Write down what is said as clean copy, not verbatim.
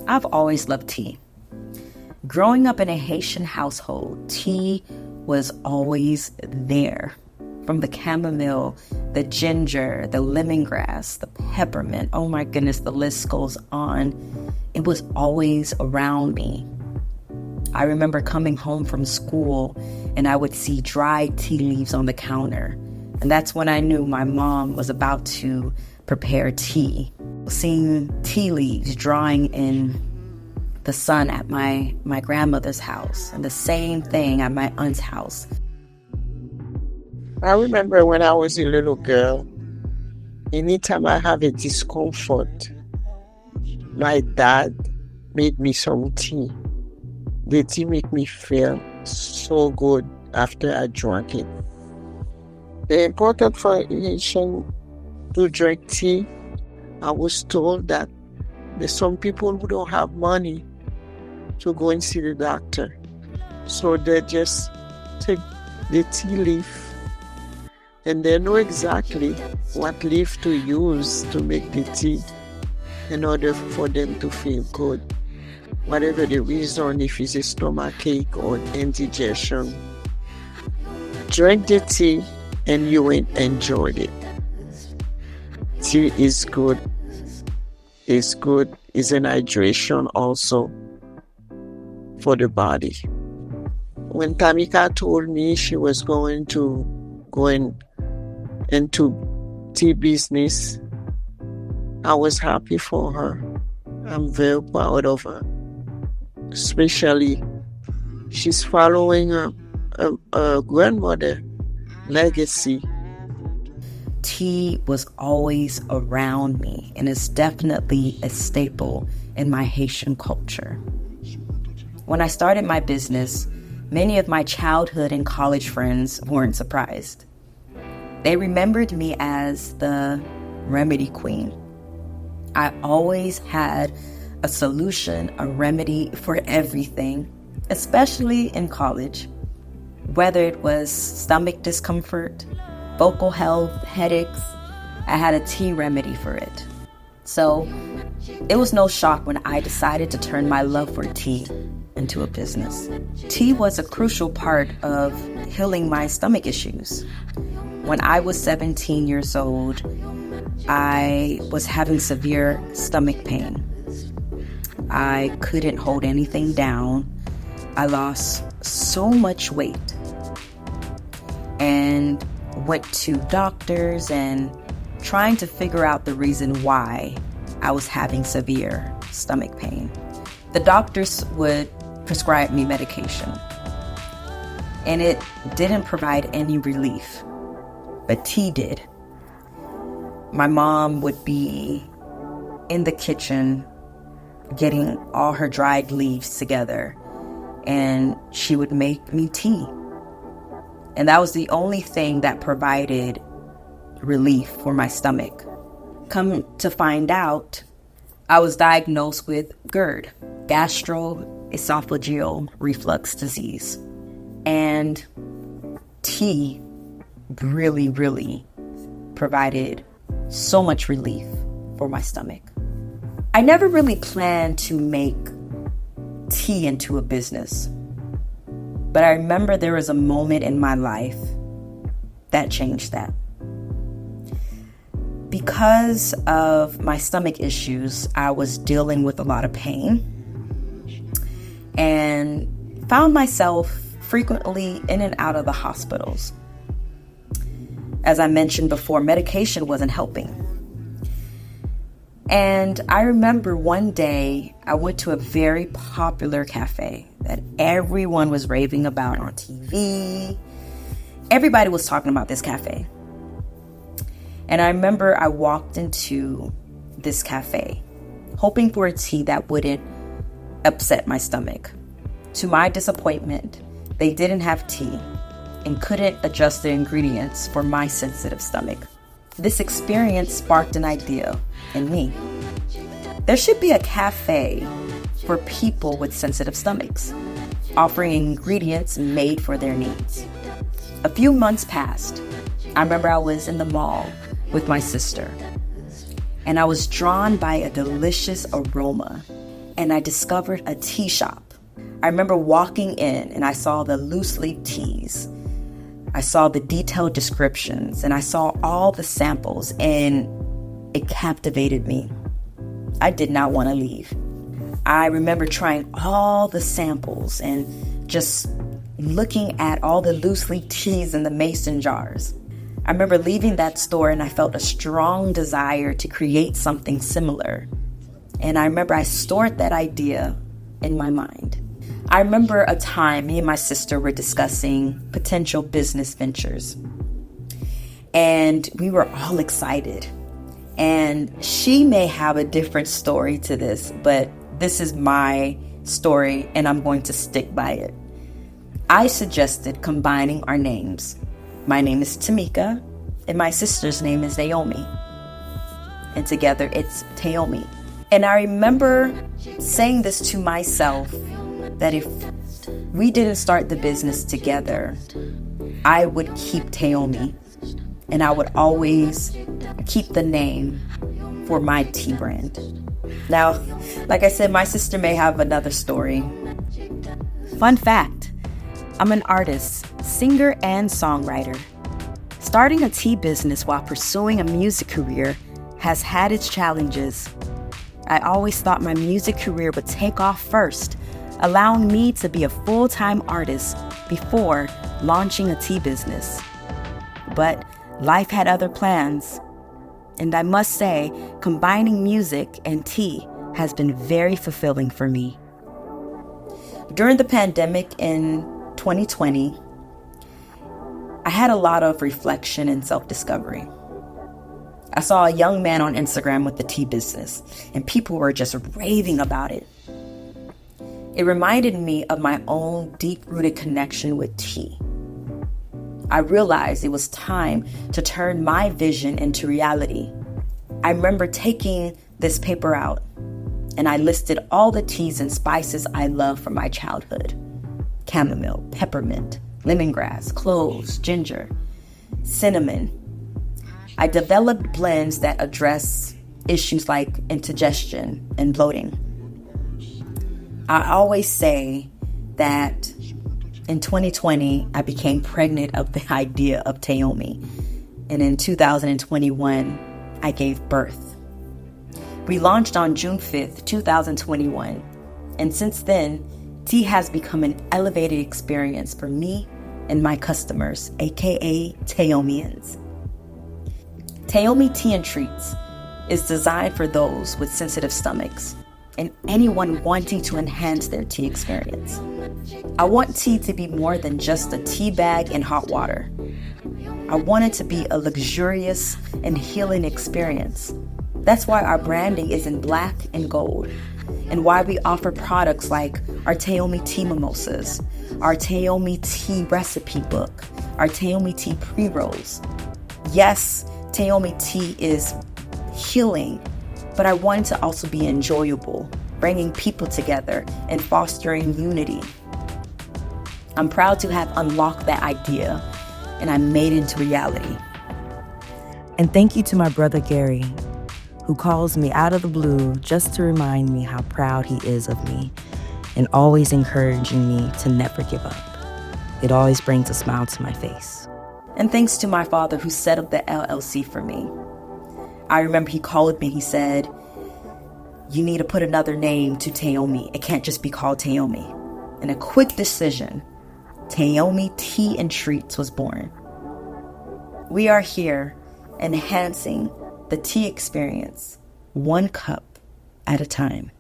I've always loved tea. Growing up in a Haitian household, tea was always there. From the chamomile, the ginger, the lemongrass, the peppermint, oh my goodness, the list goes on. It was always around me. I remember coming home from school and I would see dried tea leaves on the counter. And that's when I knew my mom was about to prepare tea. Seeing tea leaves drying in the sun at my grandmother's house, and the same thing at my aunt's house. I remember when I was a little girl, anytime I have a discomfort, my dad made me some tea. The tea made me feel so good after I drank it. The important for Haitian to drink tea, I was told that there's some people who don't have money to go and see the doctor. So they just take the tea leaf and they know exactly what leaf to use to make the tea in order for them to feel good. Whatever the reason, if it's a stomachache or indigestion, drink the tea and you will enjoy it. Tea is good. It's good. It's an hydration also for the body. When Tamika told me she was going into tea business, I was happy for her. I'm very proud of her. Especially, she's following her grandmother legacy. Tea was always around me, and it's definitely a staple in my Haitian culture. When I started my business, many of my childhood and college friends weren't surprised. They remembered me as the remedy queen. I always had a solution, a remedy for everything, especially in college. Whether it was stomach discomfort, vocal health, headaches, I had a tea remedy for it. So it was no shock when I decided to turn my love for tea into a business. Tea was a crucial part of healing my stomach issues. When I was 17 years old, I was having severe stomach pain. I couldn't hold anything down. I lost so much weight and went to doctors and trying to figure out the reason why I was having severe stomach pain. The doctors would prescribe me medication, and it didn't provide any relief, but tea did. My mom would be in the kitchen getting all her dried leaves together, and she would make me tea. And that was the only thing that provided relief for my stomach. Come to find out, I was diagnosed with GERD, gastroesophageal reflux disease. And tea really provided so much relief for my stomach. I never really planned to make tea into a business, but I remember there was a moment in my life that changed that. Because of my stomach issues, I was dealing with a lot of pain and found myself frequently in and out of the hospitals. As I mentioned before, medication wasn't helping. And I remember one day I went to a very popular cafe that everyone was raving about on TV. Everybody was talking about this cafe. And I remember I walked into this cafe hoping for a tea that wouldn't upset my stomach. To my disappointment, they didn't have tea and couldn't adjust the ingredients for my sensitive stomach. This experience sparked an idea in me. There should be a cafe for people with sensitive stomachs, offering ingredients made for their needs. A few months passed. I remember I was in the mall with my sister, and I was drawn by a delicious aroma. and I discovered a tea shop. I remember walking in and I saw the loose leaf teas. I saw the detailed descriptions and I saw all the samples, and it captivated me. I did not want to leave. I remember trying all the samples and just looking at all the loose leaf teas in the mason jars. I remember leaving that store and I felt a strong desire to create something similar. And I remember I stored that idea in my mind. I remember a time me and my sister were discussing potential business ventures. And we were all excited. And she may have a different story to this, but this is my story and I'm going to stick by it. I suggested combining our names. My name is Tamika and my sister's name is Naomi. And together it's Taomi. And I remember saying this to myself, that if we didn't start the business together, I would keep Taomi and I would always keep the name for my tea brand. Now, like I said, my sister may have another story. Fun fact, I'm an artist, singer, and songwriter. Starting a tea business while pursuing a music career has had its challenges. I always thought my music career would take off first, allowing me to be a full-time artist before launching a tea business. But life had other plans. And I must say, combining music and tea has been very fulfilling for me. During the pandemic in 2020, I had a lot of reflection and self-discovery. I saw a young man on Instagram with the tea business, and people were just raving about it. It reminded me of my own deep-rooted connection with tea. I realized it was time to turn my vision into reality. I remember taking this paper out, and I listed all the teas and spices I love from my childhood. Chamomile, peppermint, lemongrass, cloves, ginger, cinnamon. I developed blends that address issues like indigestion and bloating. I always say that in 2020, I became pregnant of the idea of Taomi. And in 2021, I gave birth. We launched on June 5th, 2021. And since then, tea has become an elevated experience for me and my customers, aka Taomians. Taomi Tea N Treats is designed for those with sensitive stomachs and anyone wanting to enhance their tea experience. I want tea to be more than just a tea bag and hot water. I want it to be a luxurious and healing experience. That's why our branding is in black and gold, and why we offer products like our Taomi Tea Mimosas, our Taomi Tea Recipe Book, our Taomi Tea Pre-Rolls. Yes, Taomi Tea is healing, but I want it to also be enjoyable, bringing people together and fostering unity. I'm proud to have unlocked that idea, and I made it into reality. And thank you to my brother Gary, who calls me out of the blue just to remind me how proud he is of me and always encouraging me to never give up. It always brings a smile to my face. And thanks to my father who set up the LLC for me. I remember he called me and he said, "You need to put another name to Taomi. It can't just be called Taomi." And a quick decision, Taomi Tea N Treats was born. We are here enhancing the tea experience, one cup at a time.